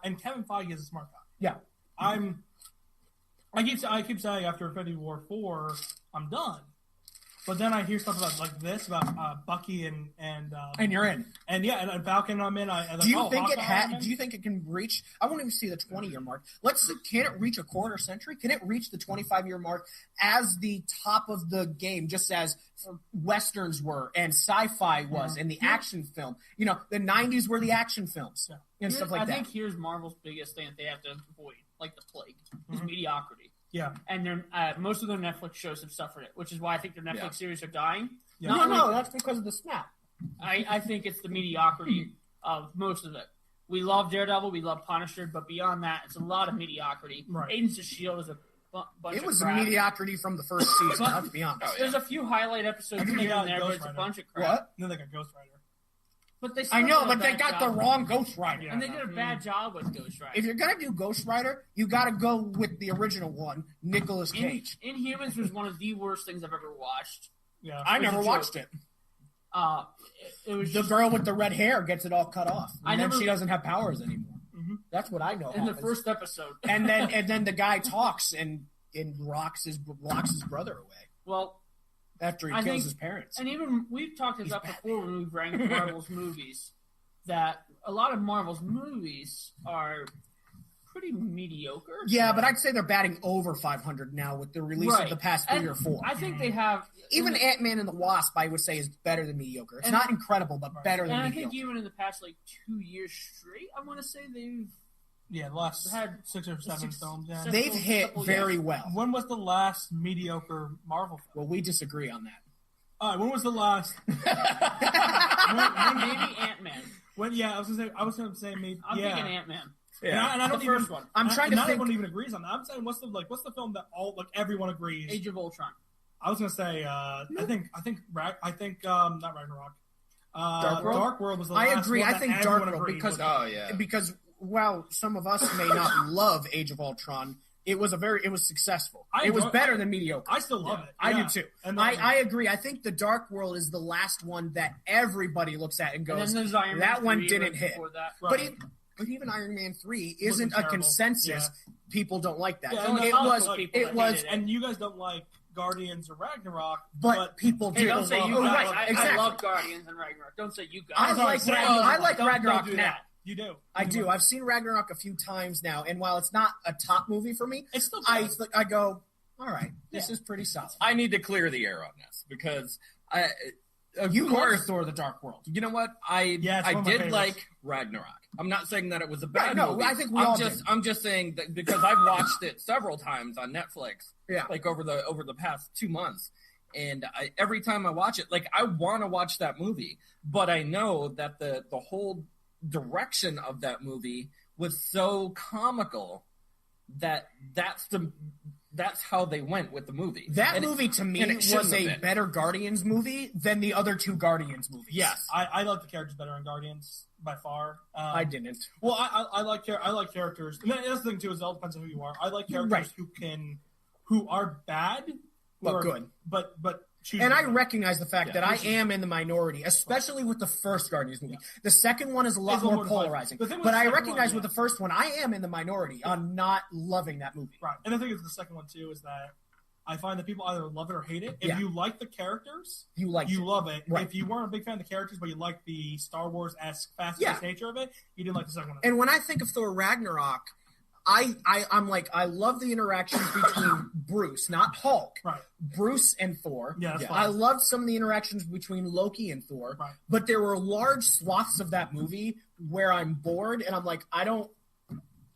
and Kevin Feige is a smart guy. Yeah. I keep saying after Infinity War 4, I'm done. But then I hear stuff about this about Bucky and you're in. And Falcon I'm in. Do you think Do you think it can reach? I won't even see the 20-year mark. Can it reach a quarter century? Can it reach the 25-year mark as the top of the game, just as westerns were and sci-fi was and the action film? You know, the 90s were the action films and stuff like that. I think here's Marvel's biggest thing that they have to avoid, like the plague, is mediocrity. Yeah, and most of their Netflix shows have suffered it, which is why I think their Netflix series are dying. Yeah. No, that's because of the snap. I think it's the mediocrity of most of it. We love Daredevil, we love Punisher, but beyond that, it's a lot of mediocrity. Right. Agents of S.H.I.E.L.D. is a bunch of crap. It was a mediocrity from the first season, let's be honest. There's a few highlight episodes here and there, but it's a bunch of crap. What? Then they got Ghost Rider. But they I know, but they got the wrong Ghost Rider. And they did a bad job with Ghost Rider. If you're going to do Ghost Rider, you got to go with the original one, Nicolas Cage. Inhumans was one of the worst things I've ever watched. Yeah, I never watched it. It was the girl with the red hair gets it all cut off. And then she doesn't have powers anymore. Mm-hmm. That's what I know. In the first episode. and then the guy talks and locks his brother away. Well, after he kills his parents. And even we've talked about before when we've ranked Marvel's movies, that a lot of Marvel's movies are pretty mediocre. Yeah, but I'd say they're batting over 500 now with the release of the past 3 or 4. I think they have... Even Ant-Man and the Wasp, I would say, is better than mediocre. It's not incredible, but better than mediocre. And I think even in the past, 2 years straight, I want to say they've... Yeah, the last had 6 or 7 films. Yeah. They've hit very well. When was the last mediocre Marvel film? Well, we disagree on that. All right, when was the last? Maybe Ant-Man. I was gonna say maybe. I'm thinking Ant-Man. Yeah, and I don't the first one. I'm trying to think. Not everyone even agrees on that. I'm saying what's the film that everyone agrees? Age of Ultron. I was gonna say I think not Ragnarok. Dark World was the last. I agree. One I think Dark World because while some of us may not love Age of Ultron, it was successful. It was better than mediocre. I still love it. I do too. And I agree. I think the Dark World is the last one that everybody looks at and goes, that one didn't hit. Right. But even Iron Man 3 isn't a consensus. Yeah. People don't like that. Yeah, it was, and you guys don't like Guardians or Ragnarok, but people do. Hey, don't say you guys. Exactly. I love Guardians and Ragnarok. Don't say you guys. I like Ragnarok now. You do. I do. I've seen Ragnarok a few times now, and while it's not a top movie for me, it's still I go, all right, this is pretty solid. I need to clear the air on this because you love Thor: The Dark World. You know what? I did like Ragnarok. I'm not saying that it was a bad movie. I think we all did. I'm just saying that because I've watched it several times on Netflix. Yeah. Over the past 2 months. And every time I watch it, I want to watch that movie, but I know that the whole direction of that movie was so comical that's how they went with the movie. That movie to me was a better Guardians movie than the other 2 Guardians movies. Yes, I like the characters better in Guardians by far. I didn't. Well, I like characters. And that's the thing too, is it all depends on who you are. I like characters who are bad but good, but and I recognize the fact that I am in the minority, especially with the first Guardians movie. Yeah. The second one is a lot more polarizing. But I recognize with the first one, I am in the minority on not loving that movie. Right. And the thing is, the second one, too, is that I find that people either love it or hate it. If you like the characters, you love it. Right. If you weren't a big fan of the characters, but you like the Star Wars-esque, fast-paced nature of it, you didn't like the second one. And when I think of Thor Ragnarok, I'm like, I love the interactions between Bruce, not Hulk, right? Bruce and Thor. Yeah, I loved some of the interactions between Loki and Thor, right. But there were large swaths of that movie where I'm bored and I'm like, I don't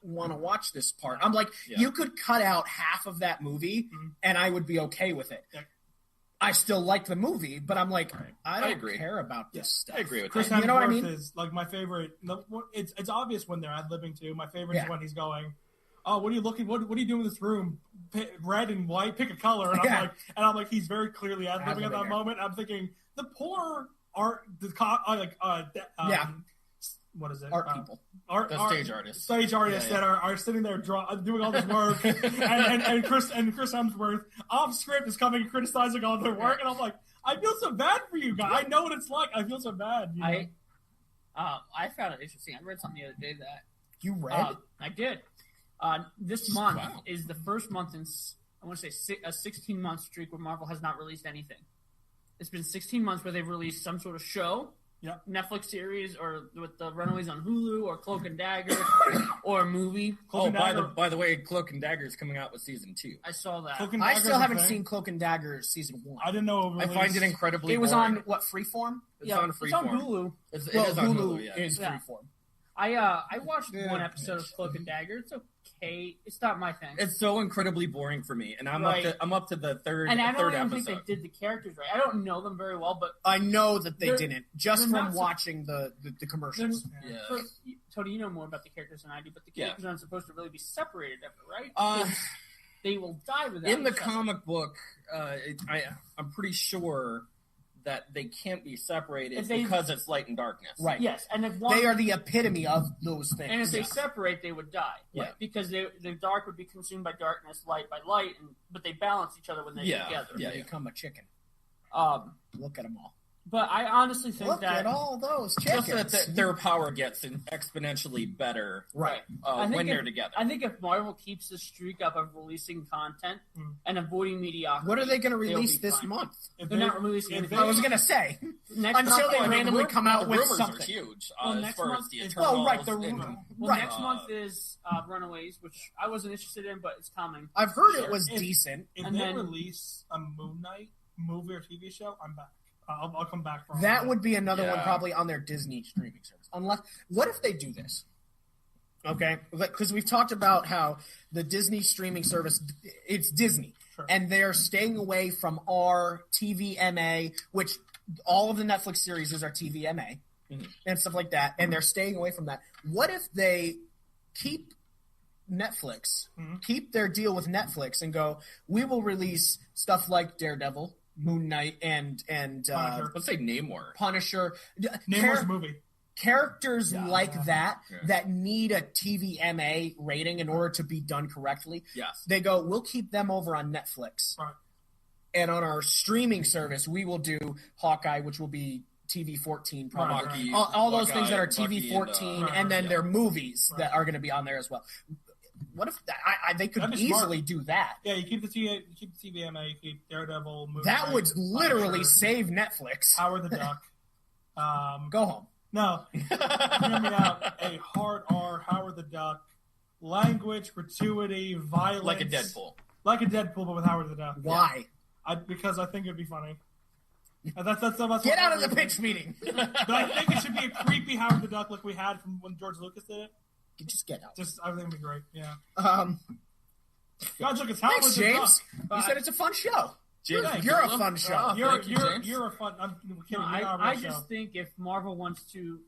want to watch this part. I'm like, you could cut out half of that movie and I would be okay with it. Yeah. I still like the movie, but I'm like, I don't care about this stuff. I agree with Chris that. You know what I mean? Is my favorite. It's obvious when they're ad-libbing too. My favorite is when he's going, "Oh, what are you looking? What are you doing in this room? Red and white. Pick a color." And I'm like, he's very clearly ad-libbing at that moment. I'm thinking the poor art, what is it? Art people. Stage artists. Stage artists that are sitting there doing all this work, and Chris Hemsworth off script is coming and criticizing all their work, and I'm like, I feel so bad for you guys. I know what it's like. I feel so bad. I found it interesting. I read something the other day that You read? I did. This month is the first month in, I want to say, a 16-month streak where Marvel has not released anything. It's been 16 months where they've released some sort of show, Netflix series, or with the Runaways on Hulu, or Cloak and Dagger, or a movie. By the way, Cloak and Dagger is coming out with season 2. I saw that. I still haven't seen Cloak and Dagger season 1. I didn't know. I find it incredibly. It was boring. on what, Freeform? It's on Freeform. It's on Hulu. It is on Hulu. Yeah. Is Freeform. I watched one episode of Cloak and Dagger. It's okay. It's not my thing. It's so incredibly boring for me, and I'm up to the third. And I don't even think they did the characters right. I don't know them very well, but I know that they didn't just from watching the commercials. Tony, you know more about the characters than I do, but the characters aren't supposed to really be separated ever, right? They will die without in the comic book. I'm pretty sure that they can't be separated because it's light and darkness. Right. Yes, and if they are the epitome of those things. And if they separate, they would die. Right. Because the dark would be consumed by darkness, light by light, but they balance each other when they're together. Yeah, they become a chicken. Look at them all. But I honestly think Look at all those chickens. Just that their power gets exponentially better when they're together. I think if Marvel keeps the streak up of releasing content and avoiding mediocrity, what are they going to release this month? They're not releasing anything. I was going to say until they randomly come out with something. Are huge. Next month is next month is Runaways, which I wasn't interested in, but it's coming. I've heard it was decent. If they release a Moon Knight movie or TV show, I'm back. I'll come back for that. Would be another one probably on their Disney streaming service. Unless, what if they do this? Okay, because we've talked about how the Disney streaming service, it's Disney, and they're staying away from our TVMA, which all of the Netflix series are TVMA and stuff like that, and they're staying away from that. What if they keep Netflix, keep their deal with Netflix, and go, we will release stuff like Daredevil, Moon Knight, and let's say Namor. Punisher. Namor's movie. Characters like that need a TVMA rating in order to be done correctly. Yes. They go, we'll keep them over on Netflix. Right. And on our streaming service, we will do Hawkeye, which will be TV-14 probably. All those things that are TV-14, and then their movies that are going to be on there as well. What if they could easily do that? Yeah, you keep the TVMA, you keep Daredevil. Moon that Knight, would literally save Netflix. Howard the Duck. Go home. No. Hear me out. A hard R, Howard the Duck. Language, gratuity, violence. Like a Deadpool. Like a Deadpool, but with Howard the Duck. Why? Because I think it would be funny. Get out of the pitch meeting. But I think it should be a creepy Howard the Duck like we had from when George Lucas did it. Just get out. Everything would be great. Yeah. Guys, look, it's Howard thanks, the James. Duck. You said it's a fun show. James, you're a fun show. You're a fun. I'm kidding. I just think if Marvel wants to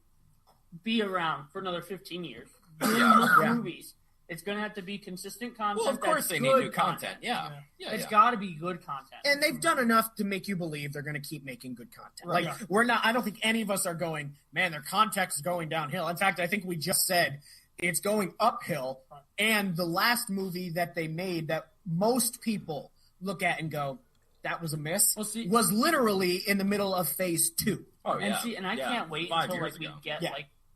be around for another 15 years, movies, it's going to have to be consistent content. Well, of course they need new content. Yeah. It's got to be good content. And they've done enough to make you believe they're going to keep making good content. Right. We're not. I don't think any of us are going, man, their content is going downhill. In fact, I think we just said it's going uphill. And the last movie that they made that most people look at and go, that was a miss, was literally in the middle of phase 2. Oh, yeah. And I can't wait until we get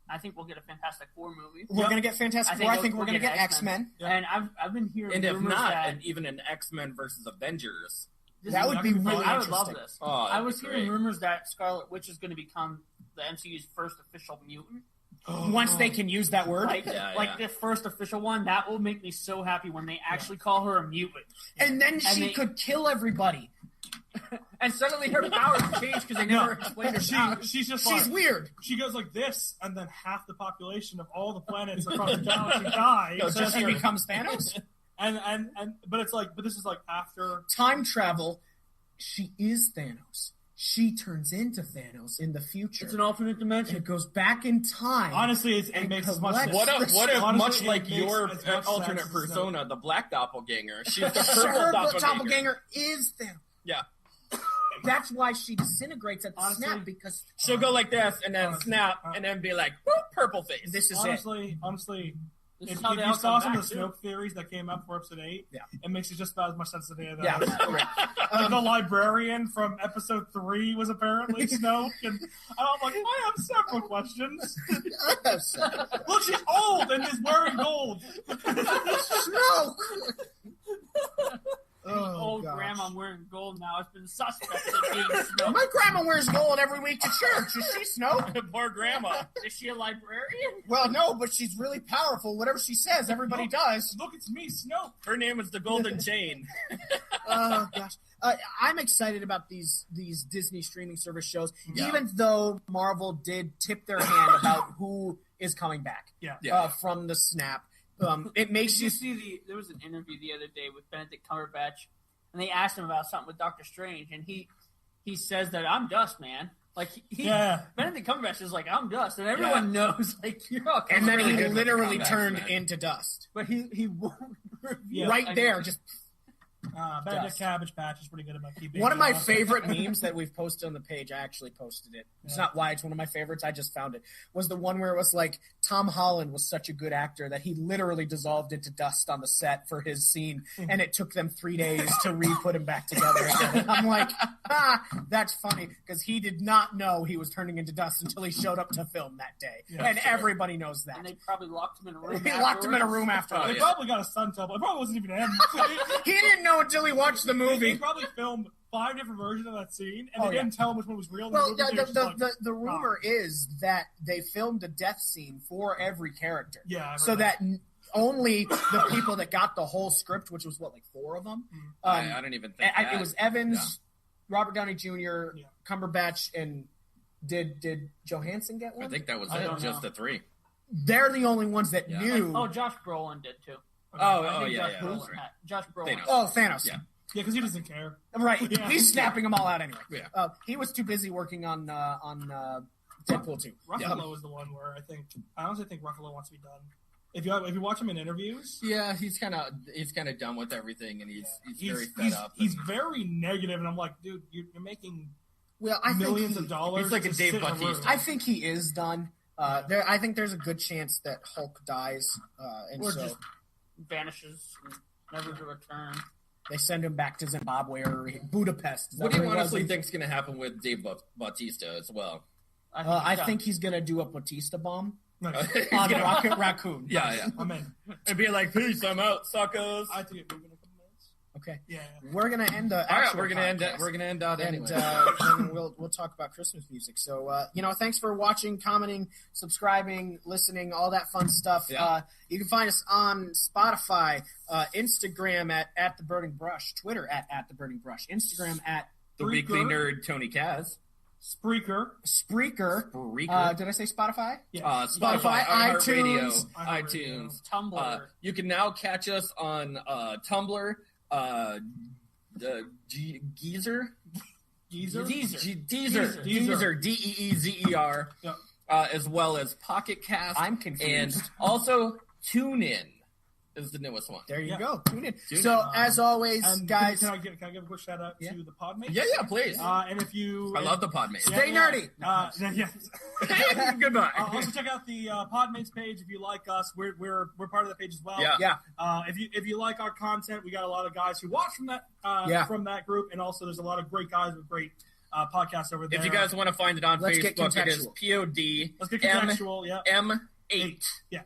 I think we'll get a Fantastic Four movie. We're going to get Fantastic Four. I think we're going to get X-Men. And I've been hearing and if not, even an X-Men versus Avengers. That would be really interesting. I would love this. Oh, I was hearing rumors that Scarlet Witch is going to become the MCU's first official mutant. Once they can use that word. Like the first official one, that will make me so happy when they actually call her a mutant. And then she could kill everybody. And suddenly her powers change because they never explained her powers. She's weird. She goes like this, and then half the population of all the planets across the galaxy die. So she becomes Thanos? But this is like after time travel. She is Thanos. She turns into Thanos in the future. It's an alternate dimension. It goes back in time. Honestly, it makes as much sense. What if much like your alternate persona, the black doppelganger, she's the purple doppelganger is Thanos. Yeah. That's why she disintegrates at the snap, because she'll go like this and then snap and then be like, purple face. This is honestly, If you saw some of the Snoke theories that came up for episode 8, it makes it just about as much sense today. The librarian from episode 3 was apparently Snoke, and I'm like, I have several questions. Look, she's old and is wearing gold. Snoke. Old grandma wearing gold now has been suspect of being Snoke. My grandma wears gold every week to church. Is she Snoke? Poor grandma. Is she a librarian? Well, no, but she's really powerful. Whatever she says, everybody does. Look, it's me, Snoke. Her name is the Golden Chain. Oh, gosh. I'm excited about these Disney streaming service shows, even though Marvel did tip their hand about who is coming back from the snap. It makes you see there was an interview the other day with Benedict Cumberbatch, and they asked him about something with Doctor Strange, and he says that I'm dust, man. Like Benedict Cumberbatch is like, I'm dust, and everyone knows like you're all. And then he literally turned into dust. But he won't right there, just. Benedict Cabbage Patch is pretty good about keeping. One of my favorite memes that we've posted on the page, I actually posted it. It's not why it's one of my favorites. I just found it. Was the one where it was like Tom Holland was such a good actor that he literally dissolved into dust on the set for his scene, and it took them 3 days to re-put him back together again. I'm like, that's funny because he did not know he was turning into dust until he showed up to film that day, and everybody knows that. And they probably locked him in a room. They locked him in a room after. They probably got a stunt double. It probably wasn't even him. He didn't know until he watched the movie. They probably filmed 5 different versions of that scene, and they didn't tell him which one was real. Well, the rumor is that they filmed a death scene for every character. Yeah. So that only the people that got the whole script, which was like 4 of them. I don't even think it was Evans, Robert Downey Jr., Cumberbatch, and did Johansson get one? I think that was just the 3. They're the only ones that knew. Oh, Josh Brolin did too. Josh Brolin. Thanos. Yeah, because he doesn't care. Right. Yeah. He's snapping them all out anyway. Yeah. He was too busy working on Deadpool 2. Ruffalo is the one where I honestly think Ruffalo wants to be done. If you watch him in interviews, he's kind of done with everything, and he's very fed up. He's very negative, and I'm like, dude, you're making millions of dollars. He's like a Dave Bautista. I think he is done. I think there's a good chance that Hulk dies, just vanishes, never to return. They send him back to Zimbabwe or Budapest. What do you honestly think is going to happen with Dave Bautista as well? I think he's going to do a Bautista bomb on Rocket Raccoon. Yeah. I'm in. And be like, peace, I'm out, suckers. I think we're going to come minutes. Okay. Yeah. We're going to end the we're going to end out anyway. And we'll talk about Christmas music. So, thanks for watching, commenting, subscribing, listening, all that fun stuff. Yeah. You can find us on Spotify, Instagram at The Burning Brush, Twitter at The Burning Brush, Instagram at The Weekly Nerd Tony Kaz. Spreaker. Did I say Spotify? Yeah. Spotify, iTunes, Tumblr. You can now catch us on Tumblr, Deezer, Deezer, Yep. As well as Pocket Cast. I'm confused. And also TuneIn is the newest one. There you go. Tune in. So, as always, guys. Can I give a quick shout out to the Podmates? Yeah, please. And if you. I love the Podmates. Stay nerdy. Goodbye. Also, check out the Podmates page if you like us. We're part of that page as well. Yeah. If you like our content, we got a lot of guys who watch from that from that group, and also there's a lot of great guys with great podcasts over there. If you guys want to find it on Facebook, it is POD. Let's get contextual. M8. Yeah.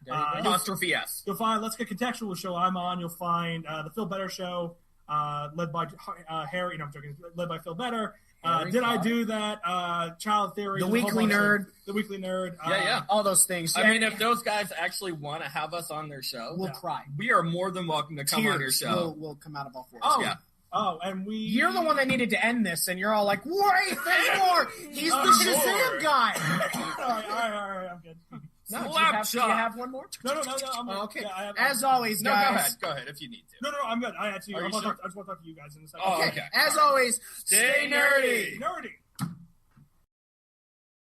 Apostrophe S. You'll find Let's Get Contextual show I'm on. You'll find the Phil Better show, led by Harry. No, I'm joking. Led by Phil Better. Did I Do That? Child Theory. The Weekly Nerd. The Weekly Nerd. All those things. I mean, if those guys actually want to have us on their show, we'll cry. We are more than welcome to come on your show. Will come out of all 4. And You're the one that needed to end this, and you're all like, wait, there's more. He's the Shazam guy. All right, I'm good. No, do you have one more? No, I'm good. Okay. Yeah, as always, guys. Go ahead if you need to. No, I'm good. I just want to talk to you guys in a second. Okay. As always, stay nerdy. Nerdy.